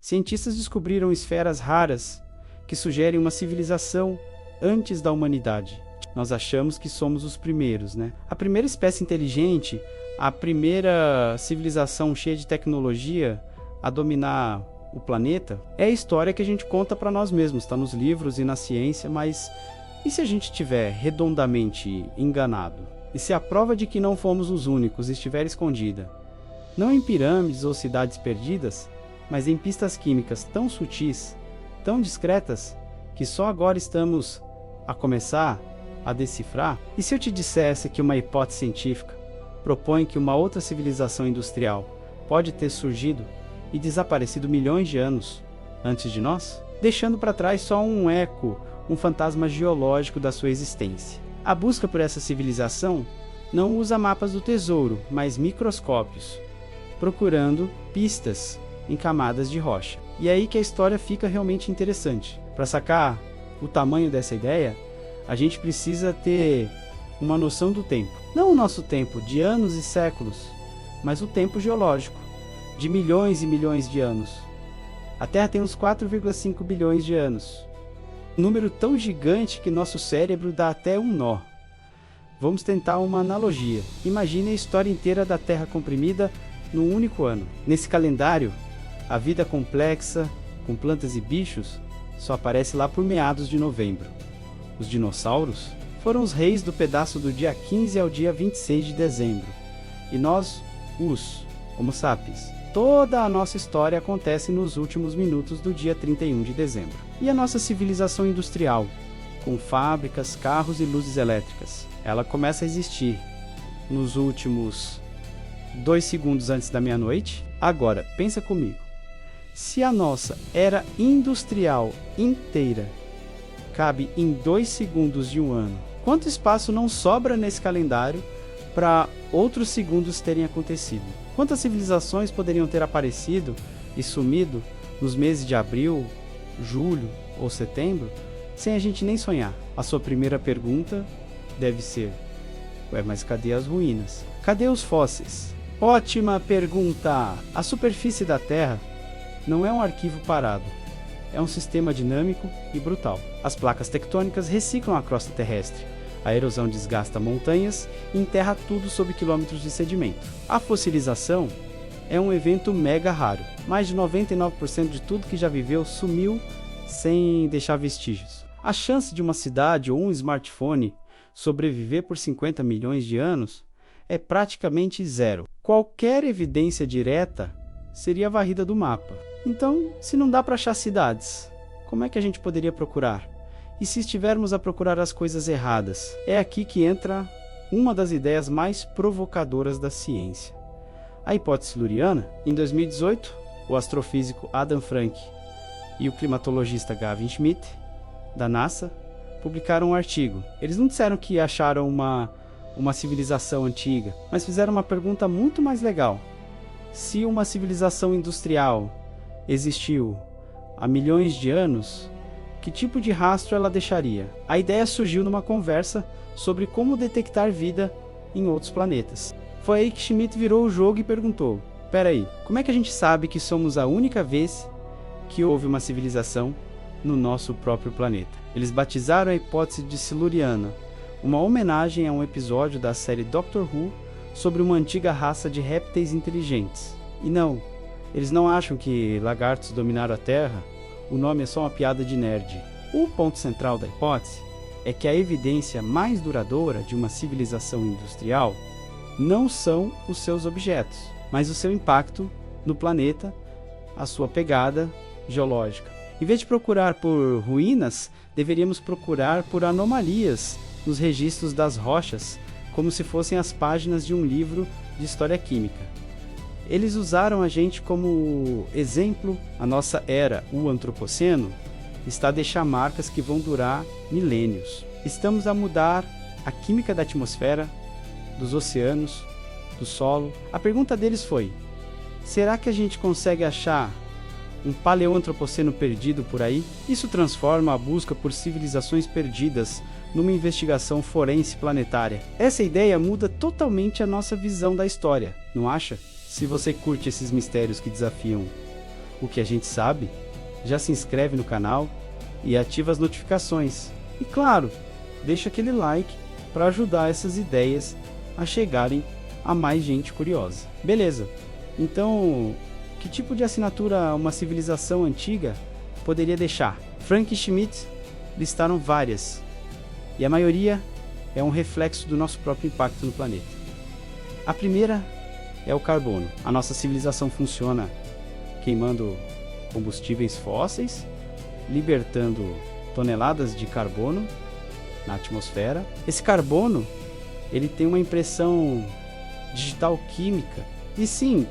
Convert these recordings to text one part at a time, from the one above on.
cientistas descobriram esferas raras que sugerem uma civilização antes da humanidade. Nós achamos que somos os primeiros, né? A primeira espécie inteligente, a primeira civilização cheia de tecnologia a dominar o planeta, é a história que a gente conta para nós mesmos, está nos livros e na ciência, mas e se a gente estiver redondamente enganado? E se a prova de que não fomos os únicos estiver escondida, não em pirâmides ou cidades perdidas, mas em pistas químicas tão sutis, tão discretas, que só agora estamos a começar a decifrar? E se eu te dissesse que uma hipótese científica propõe que uma outra civilização industrial pode ter surgido e desaparecido milhões de anos antes de nós, deixando para trás só um eco, um fantasma geológico da sua existência? A busca por essa civilização não usa mapas do tesouro, mas microscópios, procurando pistas em camadas de rocha. E é aí que a história fica realmente interessante. Para sacar o tamanho dessa ideia, a gente precisa ter uma noção do tempo. Não o nosso tempo de anos e séculos, mas o tempo geológico, de milhões e milhões de anos. A Terra tem uns 4,5 bilhões de anos. Um número tão gigante que nosso cérebro dá até um nó. Vamos tentar uma analogia. Imagine a história inteira da Terra comprimida num único ano. Nesse calendário, a vida complexa, com plantas e bichos, só aparece lá por meados de novembro. Os dinossauros foram os reis do pedaço do dia 15 ao dia 26 de dezembro. E nós, os Homo sapiens. Toda a nossa história acontece nos últimos minutos do dia 31 de dezembro. E a nossa civilização industrial, com fábricas, carros e luzes elétricas, ela começa a existir nos últimos 2 segundos antes da meia-noite. Agora, pensa comigo. Se a nossa era industrial inteira cabe em 2 segundos de um ano, quanto espaço não sobra nesse calendário para outros segundos terem acontecido? Quantas civilizações poderiam ter aparecido e sumido nos meses de abril, julho ou setembro, sem a gente nem sonhar? A sua primeira pergunta deve ser: ué, mas cadê as ruínas? Cadê os fósseis? Ótima pergunta! A superfície da Terra não é um arquivo parado, é um sistema dinâmico e brutal. As placas tectônicas reciclam a crosta terrestre, a erosão desgasta montanhas e enterra tudo sob quilômetros de sedimento. A fossilização é um evento mega raro. Mais de 99% de tudo que já viveu sumiu sem deixar vestígios. A chance de uma cidade ou um smartphone sobreviver por 50 milhões de anos é praticamente zero. Qualquer evidência direta seria varrida do mapa. Então, se não dá para achar cidades, como é que a gente poderia procurar? E se estivermos a procurar as coisas erradas? É aqui que entra uma das ideias mais provocadoras da ciência. A hipótese luriana. Em 2018, o astrofísico Adam Frank e o climatologista Gavin Schmidt, da NASA, publicaram um artigo. Eles não disseram que acharam uma civilização antiga, mas fizeram uma pergunta muito mais legal. Se uma civilização industrial existiu há milhões de anos, que tipo de rastro ela deixaria? A ideia surgiu numa conversa sobre como detectar vida em outros planetas. Foi aí que Schmidt virou o jogo e perguntou: peraí, como é que a gente sabe que somos a única vez que houve uma civilização no nosso próprio planeta? Eles batizaram a hipótese de Siluriana, uma homenagem a um episódio da série Doctor Who sobre uma antiga raça de répteis inteligentes. E não, eles não acham que lagartos dominaram a Terra. O nome é só uma piada de nerd. O ponto central da hipótese é que a evidência mais duradoura de uma civilização industrial não são os seus objetos, mas o seu impacto no planeta, a sua pegada geológica. Em vez de procurar por ruínas, deveríamos procurar por anomalias nos registros das rochas, como se fossem as páginas de um livro de história química. Eles usaram a gente como exemplo. A nossa era, o Antropoceno, está a deixar marcas que vão durar milênios. Estamos a mudar a química da atmosfera, dos oceanos, do solo. A pergunta deles foi: será que a gente consegue achar um paleoantropoceno perdido por aí? Isso transforma a busca por civilizações perdidas numa investigação forense planetária. Essa ideia muda totalmente a nossa visão da história, não acha? Se você curte esses mistérios que desafiam o que a gente sabe, já se inscreve no canal e ativa as notificações. E claro, deixa aquele like para ajudar essas ideias a chegarem a mais gente curiosa. Beleza, então que tipo de assinatura uma civilização antiga poderia deixar? Frank e Schmidt listaram várias, e a maioria é um reflexo do nosso próprio impacto no planeta. A primeira é o carbono. A nossa civilização funciona queimando combustíveis fósseis, libertando toneladas de carbono na atmosfera. Esse carbono, ele tem uma impressão digital química. E sim,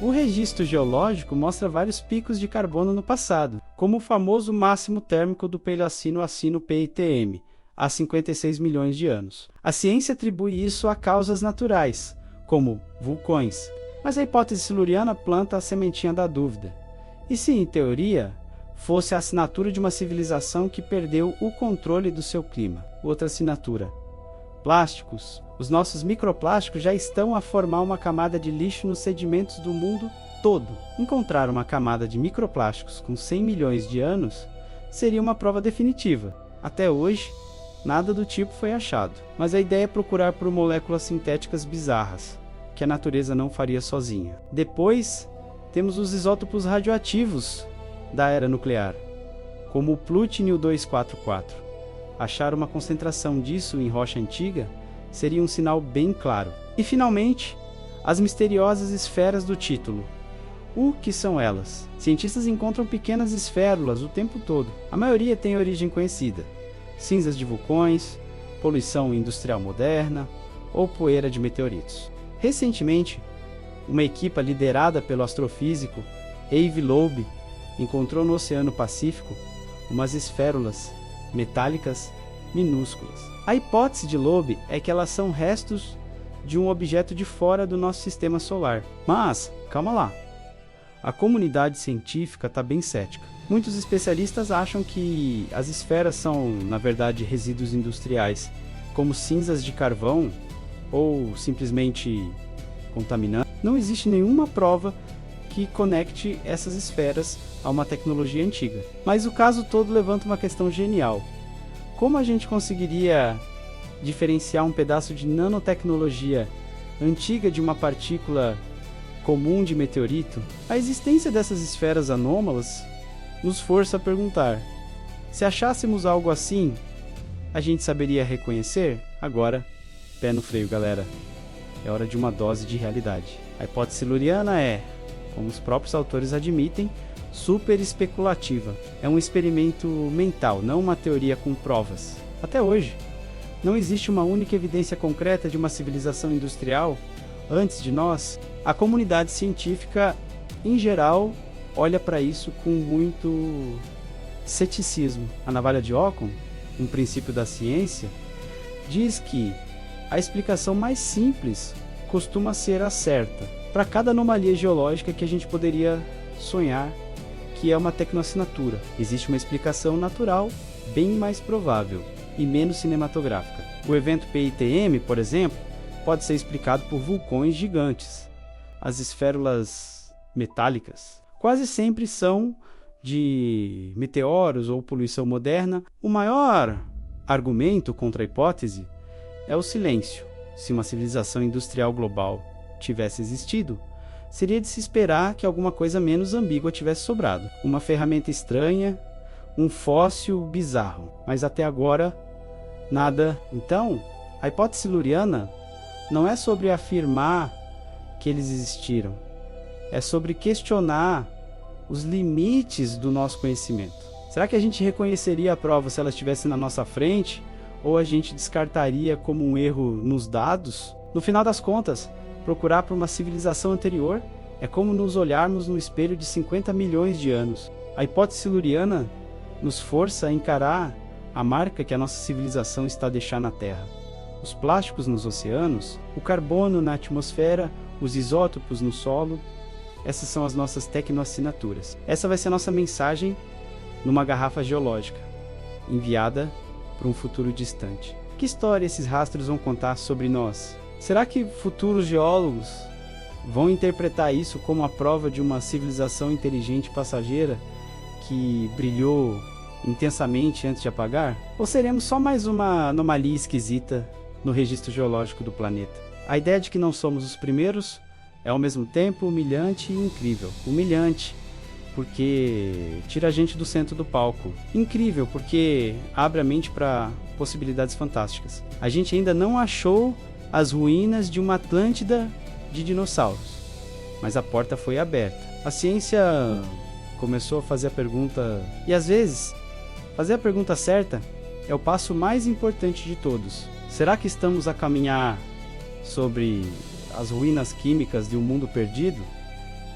o registro geológico mostra vários picos de carbono no passado, como o famoso máximo térmico do Paleoceno-Acino PITM, há 56 milhões de anos. A ciência atribui isso a causas naturais, como vulcões, mas a hipótese siluriana planta a sementinha da dúvida. E se, em teoria, fosse a assinatura de uma civilização que perdeu o controle do seu clima? Outra assinatura: plásticos. Os nossos microplásticos já estão a formar uma camada de lixo nos sedimentos do mundo todo. Encontrar uma camada de microplásticos com 100 milhões de anos seria uma prova definitiva. Até hoje, nada do tipo foi achado, mas a ideia é procurar por moléculas sintéticas bizarras, que a natureza não faria sozinha. Depois, temos os isótopos radioativos da era nuclear, como o plutônio 244. Achar uma concentração disso em rocha antiga seria um sinal bem claro. E finalmente, as misteriosas esferas do título. O que são elas? Cientistas encontram pequenas esférulas o tempo todo. A maioria tem origem conhecida: cinzas de vulcões, poluição industrial moderna ou poeira de meteoritos. Recentemente, uma equipe liderada pelo astrofísico Avi Loeb encontrou no Oceano Pacífico umas esférulas metálicas minúsculas. A hipótese de Loeb é que elas são restos de um objeto de fora do nosso sistema solar. Mas, calma lá, a comunidade científica está bem cética. Muitos especialistas acham que as esferas são, na verdade, resíduos industriais, como cinzas de carvão ou simplesmente contaminantes. Não existe nenhuma prova que conecte essas esferas a uma tecnologia antiga. Mas o caso todo levanta uma questão genial. Como a gente conseguiria diferenciar um pedaço de nanotecnologia antiga de uma partícula comum de meteorito? A existência dessas esferas anômalas nos força a perguntar: se achássemos algo assim, a gente saberia reconhecer? Agora, pé no freio, galera. É hora de uma dose de realidade. A hipótese siluriana é, como os próprios autores admitem, super especulativa. É um experimento mental, não uma teoria com provas. Até hoje, não existe uma única evidência concreta de uma civilização industrial antes de nós. A comunidade científica, em geral, olha para isso com muito ceticismo. A navalha de Ockham, um princípio da ciência, diz que a explicação mais simples costuma ser a certa para cada anomalia geológica que a gente poderia sonhar que é uma tecnoassinatura. Existe uma explicação natural bem mais provável e menos cinematográfica. O evento PITM, por exemplo, pode ser explicado por vulcões gigantes. As esférulas metálicas quase sempre são de meteoros ou poluição moderna. O maior argumento contra a hipótese é o silêncio. Se uma civilização industrial global tivesse existido, seria de se esperar que alguma coisa menos ambígua tivesse sobrado. Uma ferramenta estranha, um fóssil bizarro. Mas até agora, nada. Então, a hipótese siluriana não é sobre afirmar que eles existiram. É sobre questionar os limites do nosso conhecimento. Será que a gente reconheceria a prova se ela estivesse na nossa frente? Ou a gente descartaria como um erro nos dados? No final das contas, procurar por uma civilização anterior é como nos olharmos no espelho de 50 milhões de anos. A hipótese siluriana nos força a encarar a marca que a nossa civilização está a deixar na Terra. Os plásticos nos oceanos, o carbono na atmosfera, os isótopos no solo, essas são as nossas tecnoassinaturas. Essa vai ser a nossa mensagem numa garrafa geológica, enviada para um futuro distante. Que história esses rastros vão contar sobre nós? Será que futuros geólogos Vão interpretar isso como a prova de uma civilização inteligente passageira que brilhou intensamente antes de apagar? Ou seremos só mais uma anomalia esquisita no registro geológico do planeta? A ideia de que não somos os primeiros é ao mesmo tempo humilhante e incrível. Humilhante, porque tira a gente do centro do palco. Incrível, porque abre a mente para possibilidades fantásticas. A gente ainda não achou as ruínas de uma Atlântida de dinossauros, mas a porta foi aberta. A ciência começou a fazer a pergunta, e às vezes, fazer a pergunta certa é o passo mais importante de todos. Será que estamos a caminhar sobre as ruínas químicas de um mundo perdido?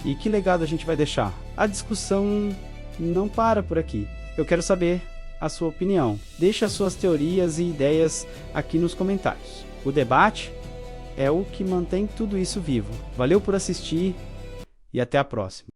E que legado a gente vai deixar? A discussão não para por aqui. Eu quero saber a sua opinião. Deixe as suas teorias e ideias aqui nos comentários. O debate é o que mantém tudo isso vivo. Valeu por assistir e até a próxima.